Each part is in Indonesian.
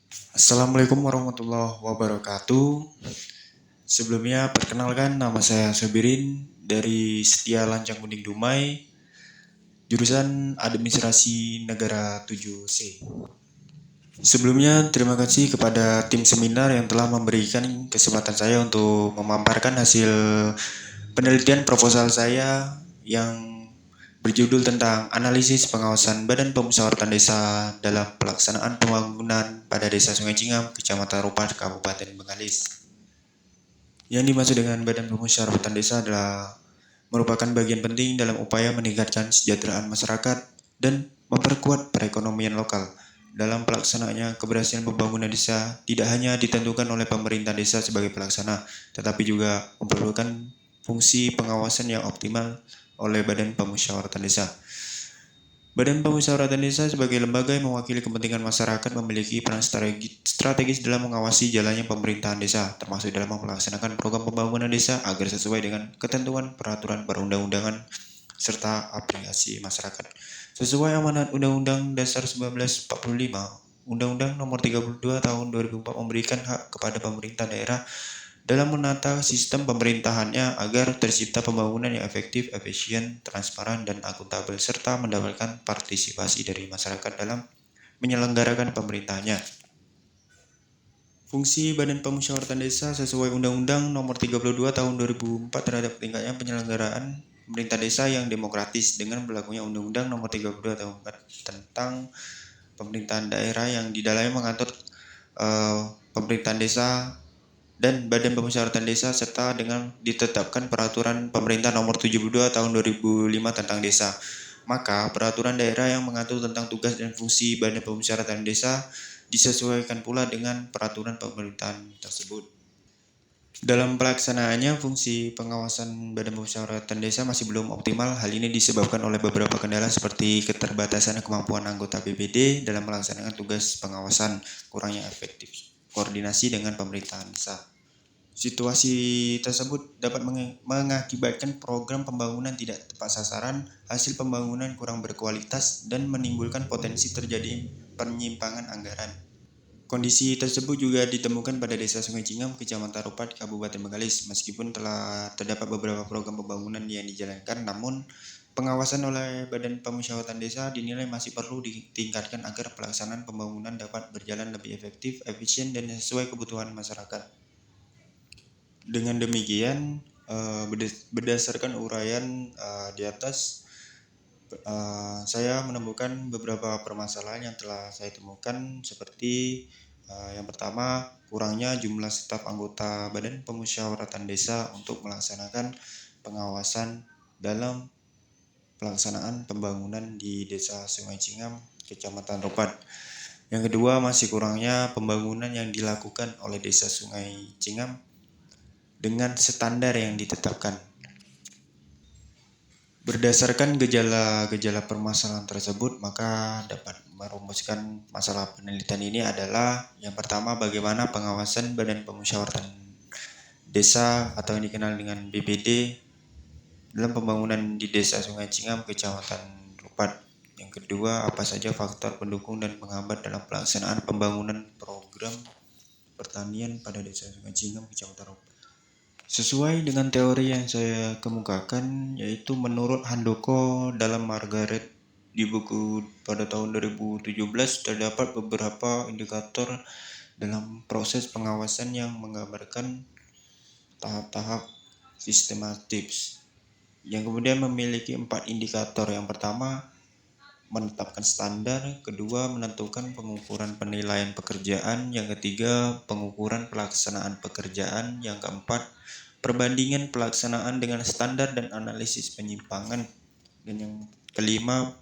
Assalamualaikum warahmatullahi wabarakatuh. Sebelumnya perkenalkan, nama saya Sabirin dari Setia Lancang Kuning Dumai, jurusan Administrasi Negara 7C. Sebelumnya terima kasih kepada tim seminar yang telah memberikan kesempatan saya untuk memaparkan hasil penelitian proposal saya yang berjudul tentang analisis pengawasan Badan Pemusyawaratan Desa dalam pelaksanaan pembangunan pada Desa Sungai Cingam, Kecamatan Rupat, Kabupaten Bengkalis. Yang dimaksud dengan Badan Pemusyawaratan Desa adalah merupakan bagian penting dalam upaya meningkatkan kesejahteraan masyarakat dan memperkuat perekonomian lokal. Dalam pelaksanaannya, keberhasilan pembangunan desa tidak hanya ditentukan oleh pemerintah desa sebagai pelaksana, tetapi juga memerlukan fungsi pengawasan yang optimal oleh Badan Pemusyawaratan Desa. Badan Pemusyawaratan Desa sebagai lembaga yang mewakili kepentingan masyarakat memiliki peran strategis dalam mengawasi jalannya pemerintahan desa, termasuk dalam melaksanakan program pembangunan desa agar sesuai dengan ketentuan peraturan perundang-undangan serta aplikasi masyarakat. Sesuai amanat Undang-Undang Dasar 1945, Undang-Undang Nomor 32 Tahun 2004 memberikan hak kepada pemerintah daerah dalam menata sistem pemerintahannya agar tercipta pembangunan yang efektif, efisien, transparan, dan akuntabel, serta mendapatkan partisipasi dari masyarakat dalam menyelenggarakan pemerintahannya. Fungsi Badan Pemusyawaratan Desa sesuai Undang-Undang Nomor 32 Tahun 2004 terhadap tingkatnya penyelenggaraan pemerintah desa yang demokratis dengan berlakunya Undang-Undang Nomor 32 Tahun 2004 tentang pemerintahan daerah yang di dalamnya mengatur pemerintahan desa dan Badan Pemusyawaratan Desa serta dengan ditetapkan Peraturan Pemerintah Nomor 72 Tahun 2005 tentang desa. Maka peraturan daerah yang mengatur tentang tugas dan fungsi Badan Pemusyawaratan Desa disesuaikan pula dengan peraturan pemerintahan tersebut. Dalam pelaksanaannya, fungsi pengawasan Badan Pemusyawaratan Desa masih belum optimal. Hal ini disebabkan oleh beberapa kendala seperti keterbatasan kemampuan anggota BPD dalam melaksanakan tugas pengawasan, kurangnya efektif koordinasi dengan pemerintahan desa. Situasi tersebut dapat mengakibatkan program pembangunan tidak tepat sasaran, hasil pembangunan kurang berkualitas, dan menimbulkan potensi terjadi penyimpangan anggaran. Kondisi tersebut juga ditemukan pada Desa Sungai Cingam, Kecamatan Rupat, Kabupaten Bengkalis. Meskipun telah terdapat beberapa program pembangunan yang dijalankan, namun pengawasan oleh Badan Pemusyawaratan Desa dinilai masih perlu ditingkatkan agar pelaksanaan pembangunan dapat berjalan lebih efektif, efisien, dan sesuai kebutuhan masyarakat. Dengan demikian, berdasarkan uraian di atas, saya menemukan beberapa permasalahan yang telah saya temukan seperti yang pertama, kurangnya jumlah staf anggota Badan Pemusyawaratan Desa untuk melaksanakan pengawasan dalam pelaksanaan pembangunan di Desa Sungai Cingam, Kecamatan Rupat. Yang kedua, masih kurangnya pembangunan yang dilakukan oleh Desa Sungai Cingam dengan standar yang ditetapkan. Berdasarkan gejala-gejala permasalahan tersebut, maka dapat merumuskan masalah penelitian ini adalah yang pertama, bagaimana pengawasan Badan Pemusyawaratan Desa atau yang dikenal dengan BPD dalam pembangunan di Desa Sungai Cingam, Kecamatan Rupat. Yang kedua, apa saja faktor pendukung dan penghambat dalam pelaksanaan pembangunan program pertanian pada Desa Sungai Cingam, Kecamatan Rupat. Sesuai dengan teori yang saya kemukakan, yaitu menurut Handoko dalam Margaret di buku pada tahun 2017 terdapat beberapa indikator dalam proses pengawasan yang menggambarkan tahap-tahap sistematis yang kemudian memiliki 4 indikator. Yang pertama, menetapkan standar, kedua, menentukan pengukuran penilaian pekerjaan, yang ketiga, pengukuran pelaksanaan pekerjaan, yang keempat, perbandingan pelaksanaan dengan standar dan analisis penyimpangan, dan yang kelima,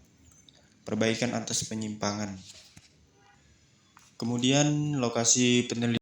perbaikan atas penyimpangan. Kemudian lokasi penelitian